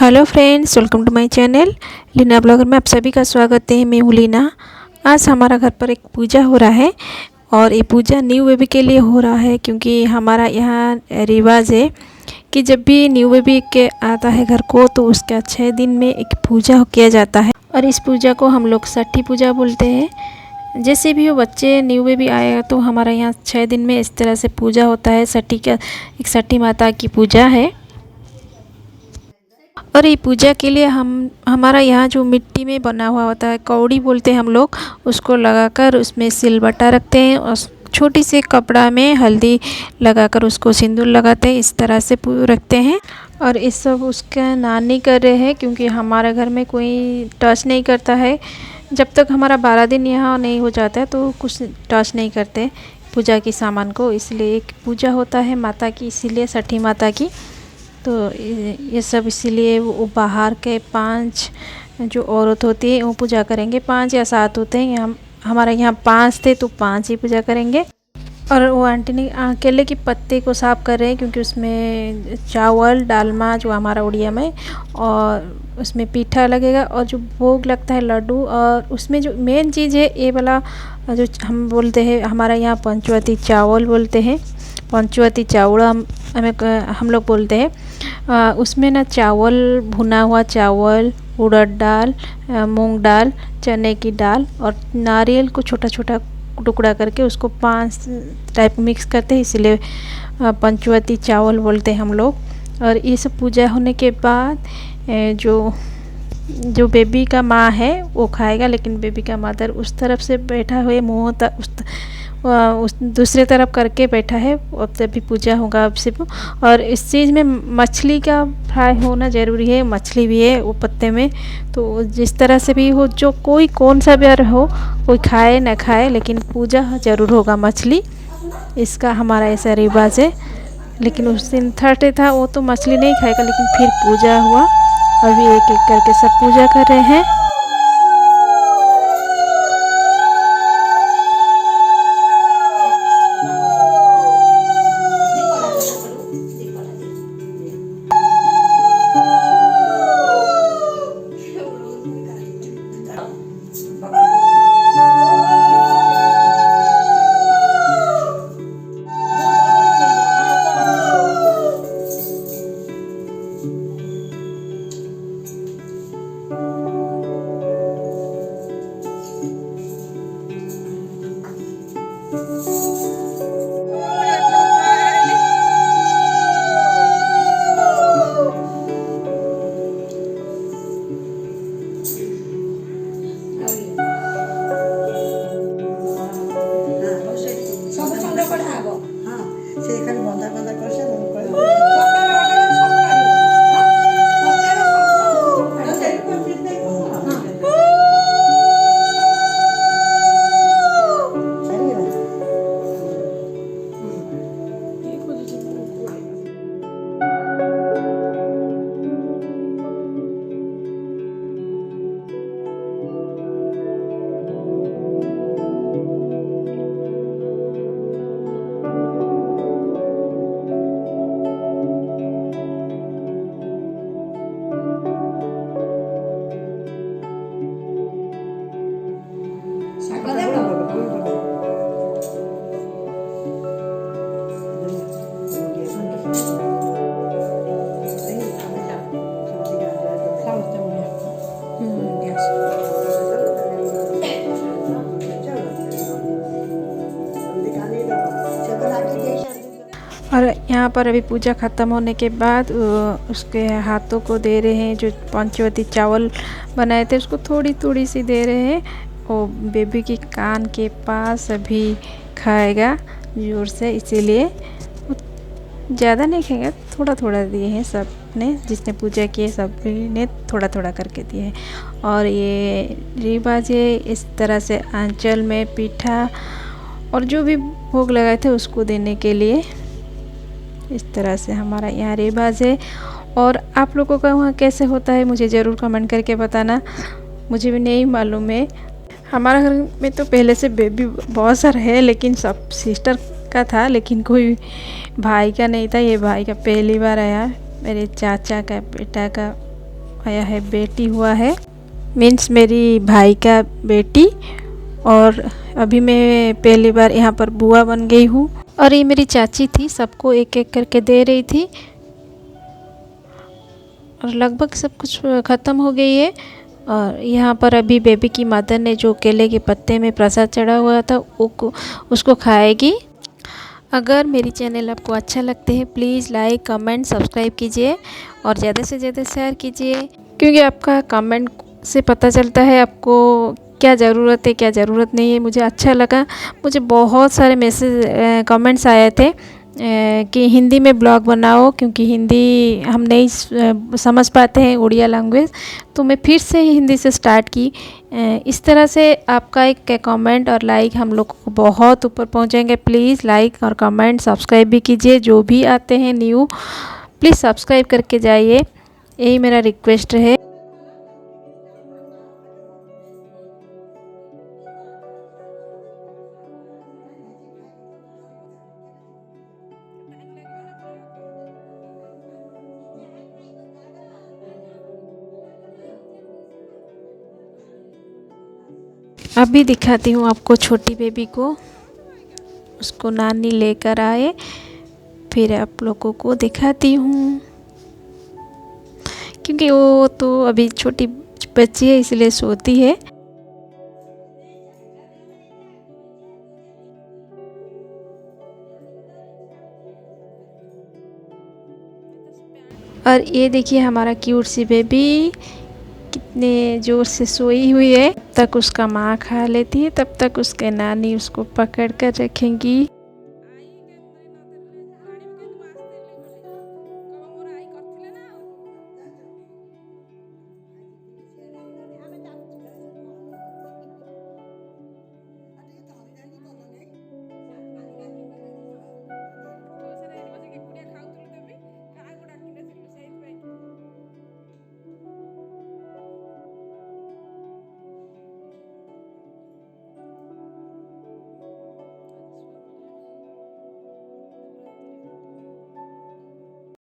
Hello friends, welcome to my channel Leena blogger में आप सभी का स्वागत है। मैं हूँ लीना। आज हमारा घर पर एक पूजा हो रहा है और ये पूजा न्यू बेबी के लिए हो रहा है, क्योंकि हमारा यहाँ रिवाज है कि जब भी न्यू बेबी के आता है घर को तो उसका 6 दिन में एक पूजा किया जाता है और इस पूजा को हम लोग छठी पूजा बोलते हैं। जैसे भी हो बच्चे न्यू बेबी आएगा तो हमारा यहाँ 6 दिन में इस तरह से पूजा होता है। छठी माता की पूजा है और ये पूजा के लिए हमारा यहाँ जो मिट्टी में बना हुआ होता है, कौड़ी बोलते हैं हम लोग, उसको लगाकर उसमें सिलबट्टा रखते हैं और छोटी सी कपड़ा में हल्दी लगाकर उसको सिंदूर लगाते हैं। इस तरह से रखते हैं और इस सब उसका नानी कर रहे हैं, क्योंकि हमारे घर में कोई टच नहीं करता है। जब तक हमारा 12 दिन यहाँ नहीं हो जाता है तो कुछ टच नहीं करते पूजा के सामान को। इसलिए एक पूजा होता है माता की, इसीलिए छठी माता की। तो ये सब इसीलिए वो बाहर के 5 जो औरत होती है वो पूजा करेंगे। 5 या 7 होते हैं, हमारे यहाँ 5 थे तो 5 ही पूजा करेंगे। और वो आंटी ने केले के पत्ते को साफ़ कर रहे हैं, क्योंकि उसमें चावल डालमा जो हमारा उड़िया में, और उसमें पीठा लगेगा और जो भोग लगता है लड्डू। और उसमें जो मेन चीज़ है ये वाला जो हम बोलते हैं, हमारा यहाँ पंचवती चावल बोलते हैं, पंचवती चावल हम लोग बोलते हैं। उसमें ना चावल, भुना हुआ चावल, उड़द दाल, मूंग दाल, चने की दाल और नारियल को छोटा छोटा टुकड़ा करके उसको 5 टाइप मिक्स करते हैं, इसलिए पंचवती चावल बोलते हैं हम लोग। और ये सब पूजा होने के बाद जो बेबी का माँ है वो खाएगा, लेकिन बेबी का मदर उस तरफ से बैठा हुए मुँह उस दूसरे तरफ करके बैठा है, अब तभी पूजा होगा अब सिर्फ। और इस चीज़ में मछली का फ्राई होना ज़रूरी है, मछली भी है वो पत्ते में। तो जिस तरह से भी हो, जो कोई कौन सा भी हो, कोई खाए ना खाए, लेकिन पूजा ज़रूर होगा मछली। इसका हमारा ऐसा रिवाज है। लेकिन उस दिन थर्सडे था, वो तो मछली नहीं खाएगा, लेकिन फिर पूजा हुआ। अभी एक एक करके सब पूजा कर रहे हैं। और यहाँ पर अभी पूजा ख़त्म होने के बाद उसके हाथों को दे रहे हैं, जो पंचवती चावल बनाए थे उसको थोड़ी थोड़ी सी दे रहे हैं। वो बेबी की कान के पास अभी खाएगा जोर से, इसीलिए ज़्यादा नहीं खाएगा, थोड़ा थोड़ा दिए हैं सब ने, जिसने पूजा की है सब ने थोड़ा थोड़ा करके दिए हैं। और ये रिवाज है इस तरह से आंचल में पीठा और जो भी भोग लगाए थे उसको देने के लिए। इस तरह से हमारा यहाँ रिवाज है। और आप लोगों का वहाँ कैसे होता है मुझे ज़रूर कमेंट करके बताना, मुझे भी नहीं मालूम है। हमारा घर में तो पहले से बेबी बहुत सारा है, लेकिन सब सिस्टर का था, लेकिन कोई भाई का नहीं था। ये भाई का पहली बार आया, मेरे चाचा का बेटा का आया है, बेटी हुआ है, मीन्स मेरी भाई का बेटी। और अभी मैं पहली बार यहाँ पर बुआ बन गई हूँ। और ये मेरी चाची थी, सबको एक एक करके दे रही थी और लगभग सब कुछ ख़त्म हो गई है। और यहाँ पर अभी बेबी की मदर ने जो केले के पत्ते में प्रसाद चढ़ा हुआ था उसको खाएगी। अगर मेरी चैनल आपको अच्छा लगते हैं प्लीज़ लाइक कमेंट सब्सक्राइब कीजिए और ज़्यादा से ज़्यादा शेयर कीजिए, क्योंकि आपका कमेंट से पता चलता है आपको क्या ज़रूरत है क्या ज़रूरत नहीं है। मुझे अच्छा लगा, मुझे बहुत सारे मैसेज कमेंट्स आए थे कि हिंदी में ब्लॉग बनाओ, क्योंकि हिंदी हम नहीं समझ पाते हैं उड़िया लैंग्वेज। तो मैं फिर से हिंदी से स्टार्ट की। इस तरह से आपका एक कमेंट और लाइक हम लोग को बहुत ऊपर पहुंचेंगे। प्लीज़ लाइक और कमेंट सब्सक्राइब भी कीजिए, जो भी आते हैं न्यू प्लीज़ सब्सक्राइब करके जाइए, यही मेरा रिक्वेस्ट है। अभी दिखाती हूँ आपको छोटी बेबी को, उसको नानी लेकर आए, फिर आप लोगों को दिखाती हूँ, क्योंकि वो तो अभी छोटी बच्ची है इसलिए सोती है। और ये देखिए हमारा क्यूट सी बेबी कितने ज़ोर से सोई हुई है। तब तक उसका माँ खा लेती है, तब तक उसके नानी उसको पकड़ कर रखेंगी।